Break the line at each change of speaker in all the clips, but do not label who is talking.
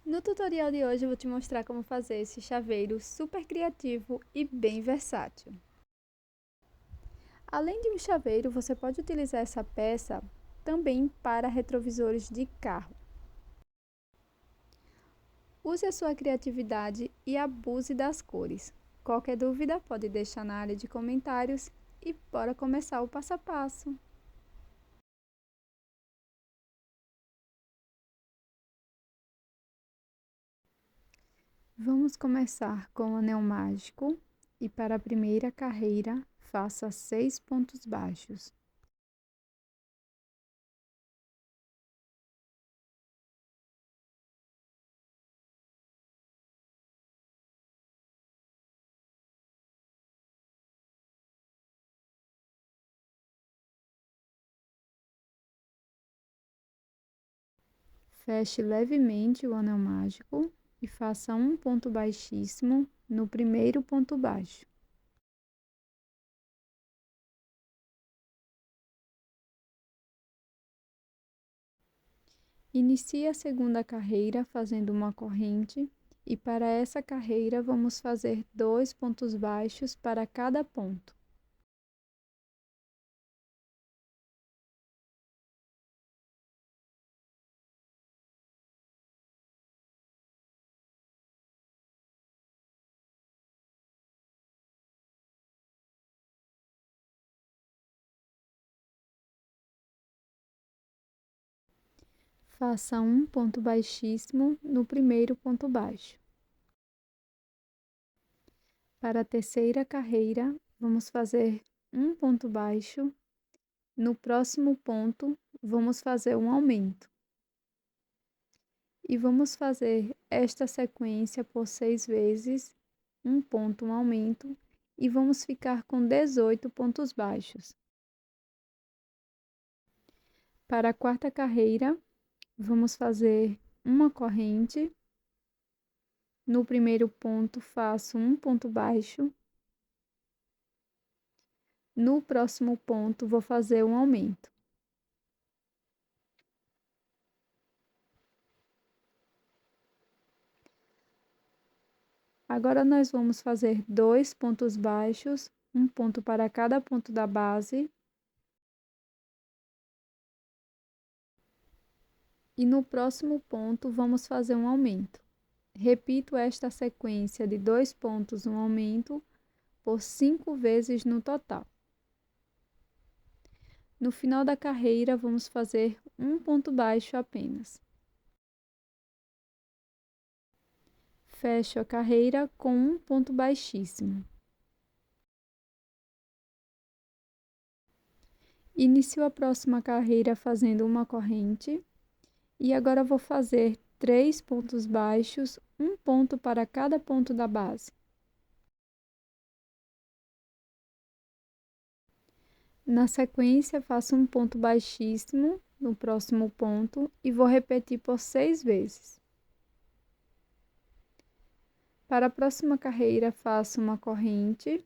No tutorial de hoje eu vou te mostrar como fazer esse chaveiro super criativo e bem versátil. Além de um chaveiro, você pode utilizar essa peça também para retrovisores de carro. Use a sua criatividade e abuse das cores. Qualquer dúvida pode deixar na área de comentários e bora começar o passo a passo. Vamos começar com o anel mágico e para a primeira carreira faça 6 pontos baixos. Feche levemente o anel mágico e faça um ponto baixíssimo no primeiro ponto baixo. Inicie a segunda carreira fazendo uma corrente e para essa carreira vamos fazer 2 pontos baixos para cada ponto. Faça um ponto baixíssimo no primeiro ponto baixo. Para a terceira carreira, vamos fazer um ponto baixo. No próximo ponto, vamos fazer um aumento. E vamos fazer esta sequência por 6 vezes, um ponto, um aumento, e vamos ficar com 18 pontos baixos. Para a quarta carreira, vamos fazer uma corrente. No primeiro ponto, faço um ponto baixo. No próximo ponto, vou fazer um aumento. Agora, nós vamos fazer 2 pontos baixos, um ponto para cada ponto da base. E no próximo ponto, vamos fazer um aumento. Repito esta sequência de 2 pontos, um aumento, por 5 vezes no total. No final da carreira, vamos fazer um ponto baixo apenas. Fecho a carreira com um ponto baixíssimo. Inicio a próxima carreira fazendo uma corrente. E agora vou fazer 3 pontos baixos, um ponto para cada ponto da base. Na sequência, faço um ponto baixíssimo no próximo ponto e vou repetir por 6 vezes. Para a próxima carreira, faço uma corrente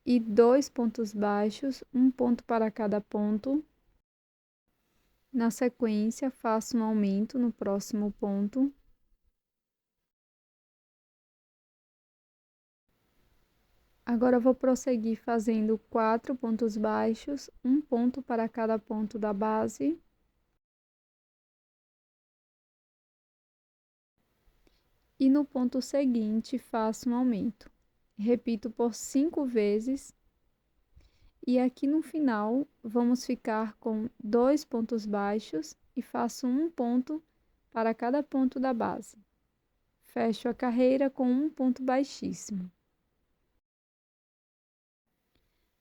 e 2 pontos baixos, um ponto para cada ponto. Na sequência, faço um aumento no próximo ponto. Agora, vou prosseguir fazendo 4 pontos baixos, um ponto para cada ponto da base. E no ponto seguinte, faço um aumento. Repito por 5 vezes. E aqui no final, vamos ficar com 2 pontos baixos e faço um ponto para cada ponto da base. Fecho a carreira com um ponto baixíssimo.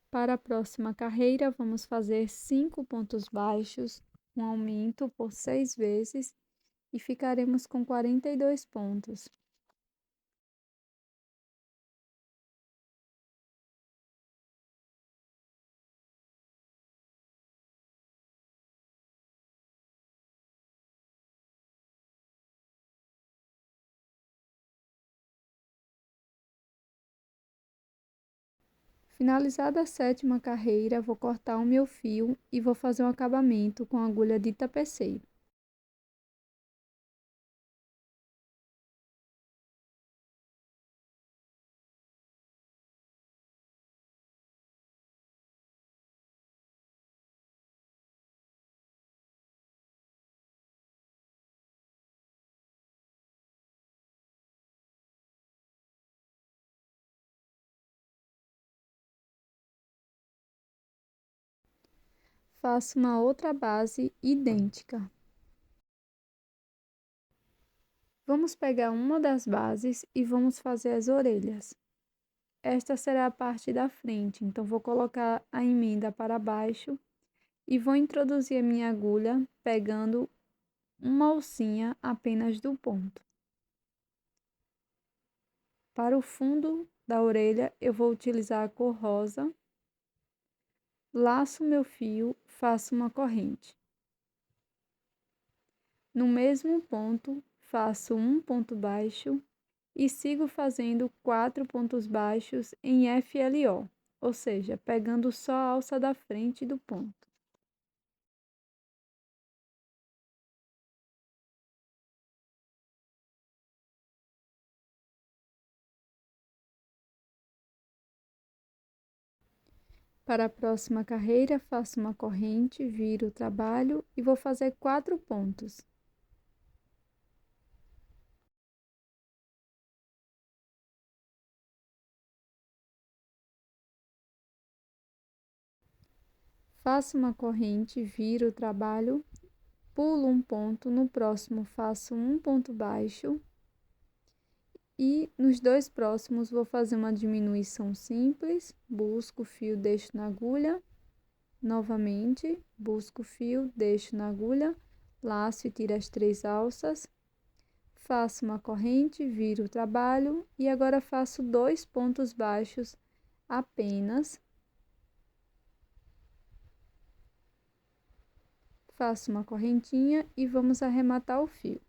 Para a próxima carreira, vamos fazer 5 pontos baixos, um aumento por 6 vezes e ficaremos com 42 pontos. Finalizada a sétima carreira, vou cortar o meu fio e vou fazer um acabamento com agulha de tapeceiro. faço uma outra base idêntica. Vamos pegar uma das bases e vamos fazer as orelhas. Esta será a parte da frente, então vou colocar a emenda para baixo e vou introduzir a minha agulha pegando uma alcinha apenas do ponto. Para o fundo da orelha, eu vou utilizar a cor rosa, laço meu fio, faço uma corrente. No mesmo ponto, faço um ponto baixo e sigo fazendo 4 pontos baixos em FLO, ou seja, pegando só a alça da frente do ponto. Para a próxima carreira, faço uma corrente, viro o trabalho e vou fazer 4 pontos. Faço uma corrente, viro o trabalho, pulo um ponto, no próximo faço um ponto baixo e nos 2 próximos vou fazer uma diminuição simples, busco o fio, deixo na agulha, novamente, busco o fio, deixo na agulha, laço e tiro as 3 alças, faço uma corrente, viro o trabalho e agora faço 2 pontos baixos apenas. Faço uma correntinha e vamos arrematar o fio.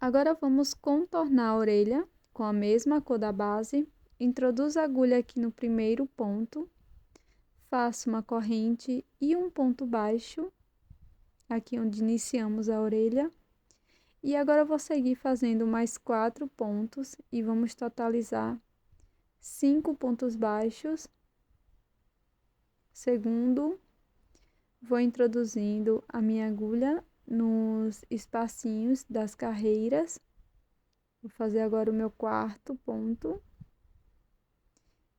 Agora vamos contornar a orelha com a mesma cor da base. Introduzo a agulha aqui no primeiro ponto, faço uma corrente e um ponto baixo, aqui onde iniciamos a orelha. E agora eu vou seguir fazendo mais 4 pontos e vamos totalizar 5 pontos baixos. Segundo, vou introduzindo a minha agulha nos espacinhos das carreiras. Vou fazer agora o meu 4º ponto.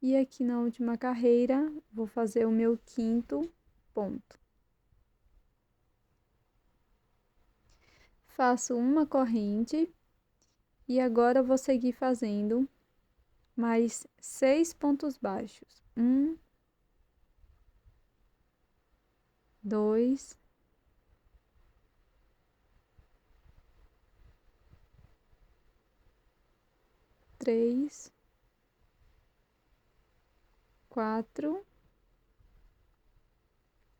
E aqui na última carreira, vou fazer o meu 5º ponto. Faço uma corrente e agora vou seguir fazendo mais 6 pontos baixos. 1, 2, 3, 4,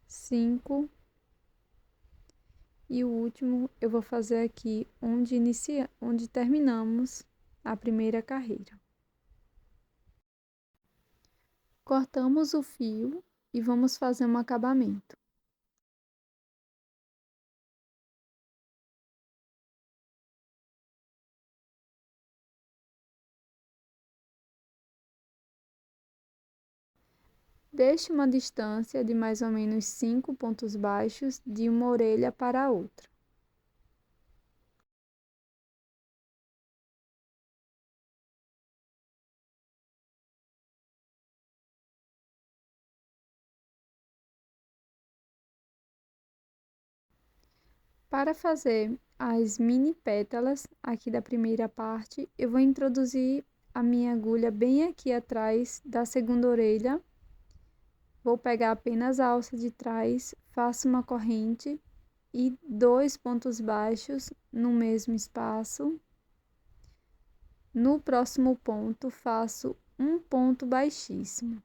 5 e o último eu vou fazer aqui onde terminamos a primeira carreira. Cortamos o fio e vamos fazer um acabamento. Deixe uma distância de mais ou menos 5 pontos baixos de uma orelha para a outra. Para fazer as mini pétalas aqui da primeira parte, eu vou introduzir a minha agulha bem aqui atrás da segunda orelha. Vou pegar apenas a alça de trás, faço uma corrente e 2 pontos baixos no mesmo espaço. No próximo ponto, faço um ponto baixíssimo.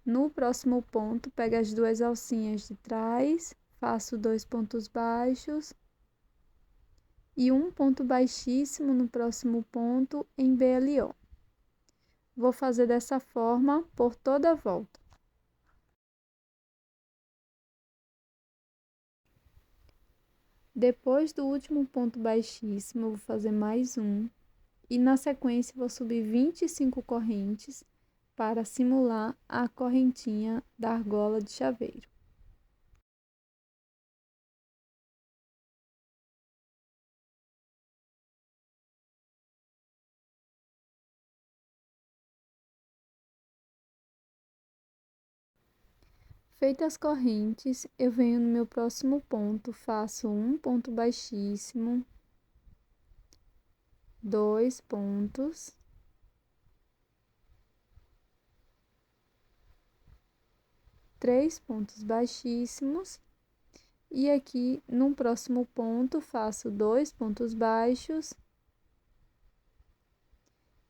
No próximo ponto, pego as duas alcinhas de trás, faço 2 pontos baixos e um ponto baixíssimo no próximo ponto em BLO. Vou fazer dessa forma por toda a volta. Depois do último ponto baixíssimo, eu vou fazer mais um e na sequência vou subir 25 correntes para simular a correntinha da argola de chaveiro. Feitas as correntes, eu venho no meu próximo ponto, faço um ponto baixíssimo, 2 pontos, 3 pontos baixíssimos, e aqui no próximo ponto faço 2 pontos baixos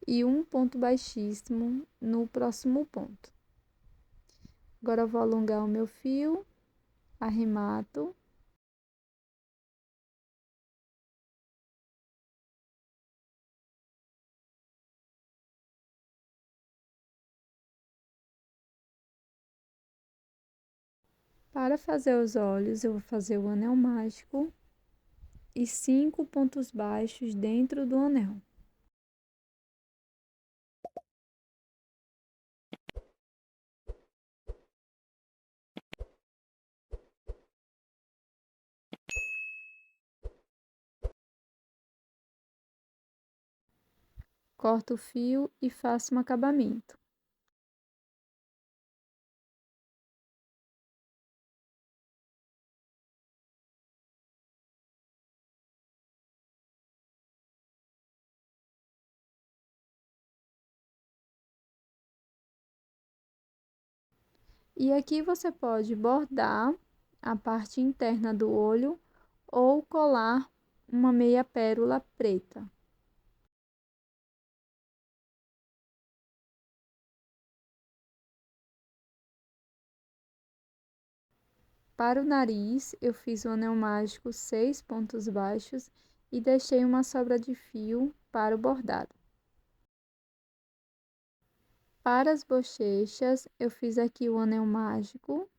e um ponto baixíssimo no próximo ponto. Agora eu vou alongar o meu fio, arremato. Para fazer os olhos, eu vou fazer o anel mágico e 5 pontos baixos dentro do anel. Corto o fio e faço um acabamento. E aqui você pode bordar a parte interna do olho ou colar uma meia pérola preta. Para o nariz, eu fiz o anel mágico 6 pontos baixos e deixei uma sobra de fio para o bordado. Para as bochechas, eu fiz aqui o anel mágico,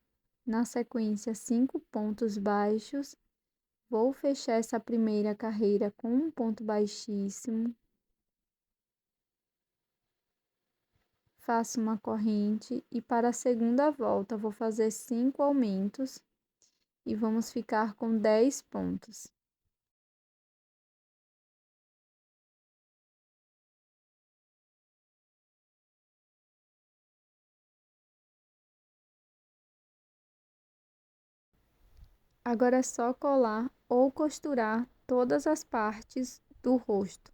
na sequência 5 pontos baixos. Vou fechar essa primeira carreira com um ponto baixíssimo. Faço uma corrente e para a segunda volta vou fazer 5 aumentos e vamos ficar com 10 pontos. Agora é só colar ou costurar todas as partes do rosto.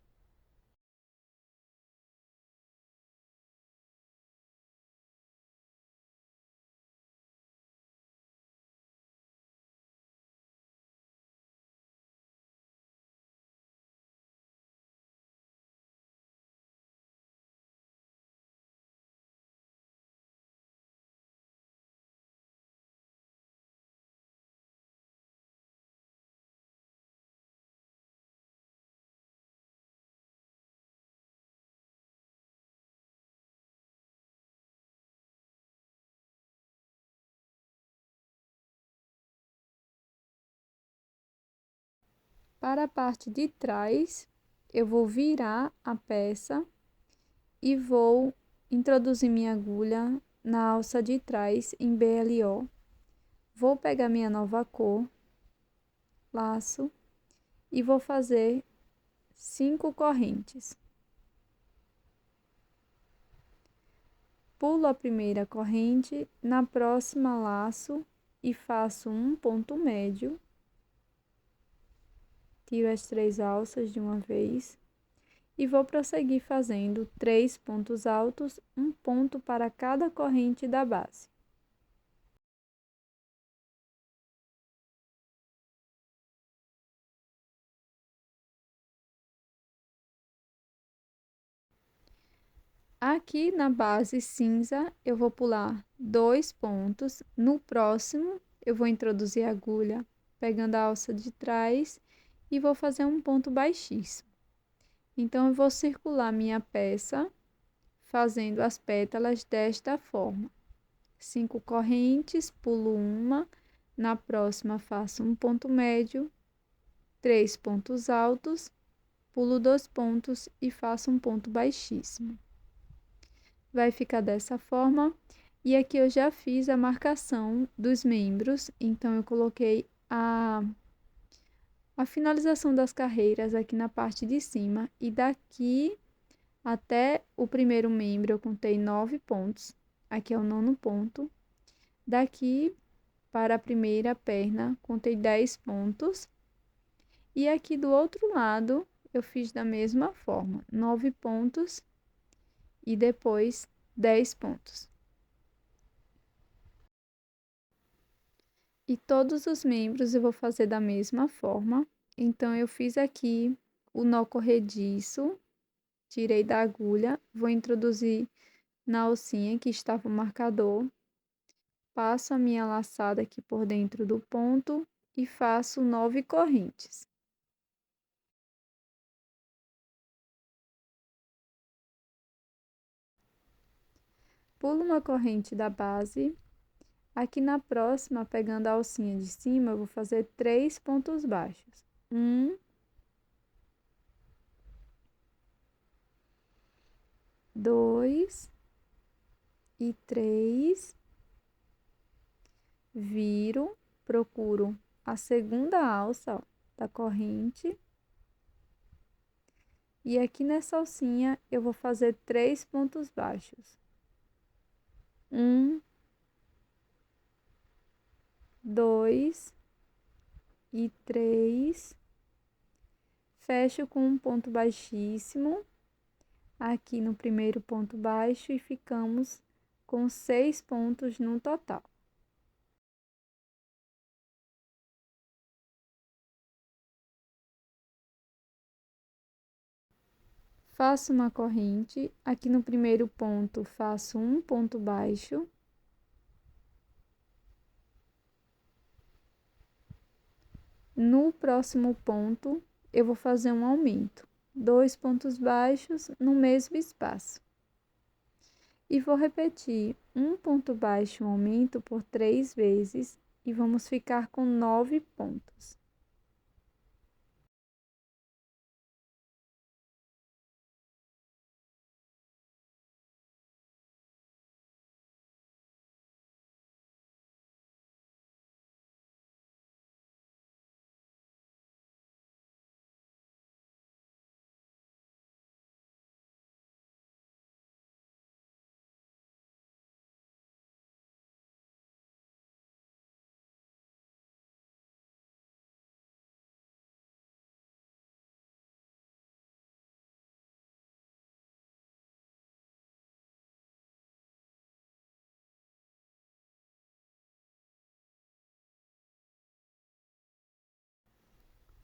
Para a parte de trás, eu vou virar a peça e vou introduzir minha agulha na alça de trás em BLO. Vou pegar minha nova cor, laço, e vou fazer 5 correntes. Pulo a primeira corrente, na próxima laço e faço um ponto médio. Tiro as 3 alças de uma vez e vou prosseguir fazendo 3 pontos altos, um ponto para cada corrente da base. Aqui na base cinza, eu vou pular 2 pontos. No próximo, eu vou introduzir a agulha pegando a alça de trás e vou fazer um ponto baixíssimo. Então, eu vou circular minha peça fazendo as pétalas desta forma. 5 correntes, pulo uma, na próxima faço um ponto médio, 3 pontos altos, pulo 2 pontos e faço um ponto baixíssimo. Vai ficar dessa forma. E aqui eu já fiz a marcação dos membros, então eu coloquei a finalização das carreiras aqui na parte de cima. E daqui até o primeiro membro eu contei 9 pontos. Aqui é o 9º ponto. Daqui para a primeira perna, contei 10 pontos. E aqui do outro lado, eu fiz da mesma forma, 9 pontos e depois 10 pontos. E todos os membros eu vou fazer da mesma forma. Então, eu fiz aqui o nó corrediço, tirei da agulha, vou introduzir na alcinha que estava o marcador, passo a minha laçada aqui por dentro do ponto e faço 9 correntes. Pulo uma corrente da base. Aqui na próxima, pegando a alcinha de cima, eu vou fazer 3 pontos baixos. 1, 2 e 3. Viro, procuro a segunda alça, ó, da corrente. E aqui nessa alcinha, eu vou fazer 3 pontos baixos. 1, 2 e 3. Fecho com um ponto baixíssimo aqui no primeiro ponto baixo e ficamos com 6 pontos no total. Faço uma corrente, aqui no primeiro ponto faço um ponto baixo. No próximo ponto, eu vou fazer um aumento, 2 pontos baixos no mesmo espaço. E vou repetir um ponto baixo, um aumento por 3 vezes e vamos ficar com 9 pontos.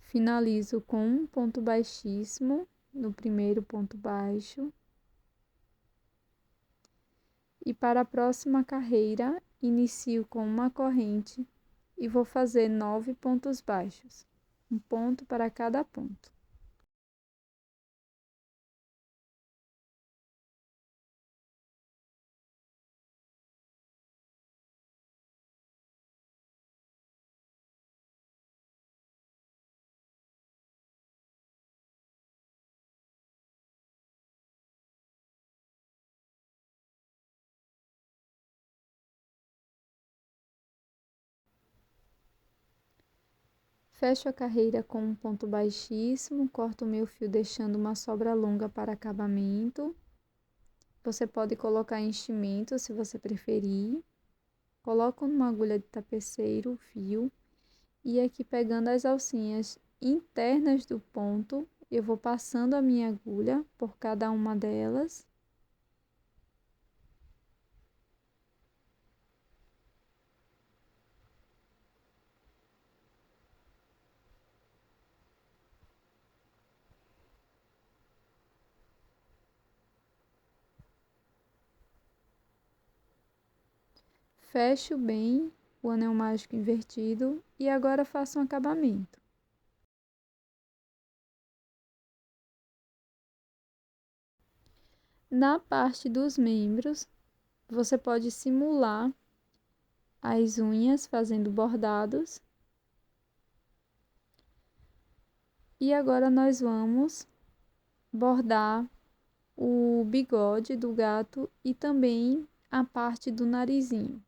Finalizo com um ponto baixíssimo no primeiro ponto baixo. E para a próxima carreira, inicio com uma corrente e vou fazer 9 pontos baixos, um ponto para cada ponto. Fecho a carreira com um ponto baixíssimo, corto o meu fio deixando uma sobra longa para acabamento. Você pode colocar enchimento se você preferir. Coloco numa agulha de tapeceiro o fio e aqui pegando as alcinhas internas do ponto, eu vou passando a minha agulha por cada uma delas. fecho bem o anel mágico invertido e agora faço um acabamento. Na parte dos membros, você pode simular as unhas fazendo bordados. E agora nós vamos bordar o bigode do gato e também a parte do narizinho.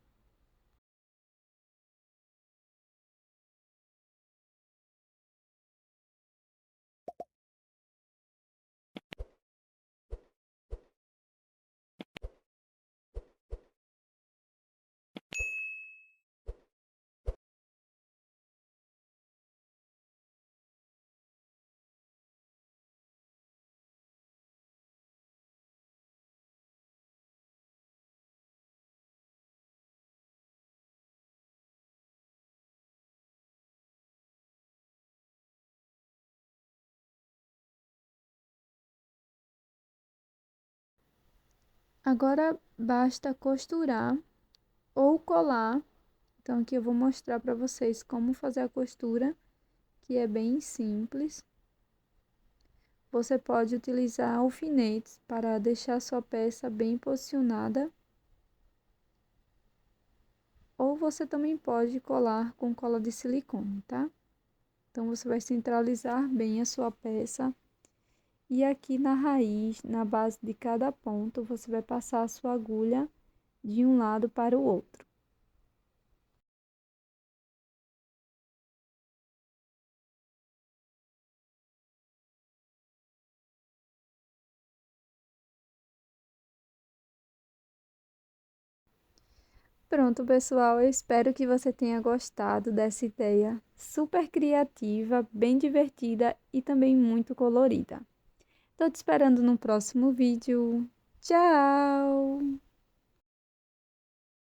Agora basta costurar ou colar. Então aqui eu vou mostrar para vocês como fazer a costura, que é bem simples. Você pode utilizar alfinetes para deixar sua peça bem posicionada. Ou você também pode colar com cola de silicone, tá? Então você vai centralizar bem a sua peça. E aqui na raiz, na base de cada ponto, você vai passar a sua agulha de um lado para o outro. Pronto, pessoal, eu espero que você tenha gostado dessa ideia super criativa, bem divertida e também muito colorida. Tô te esperando no próximo vídeo. Tchau!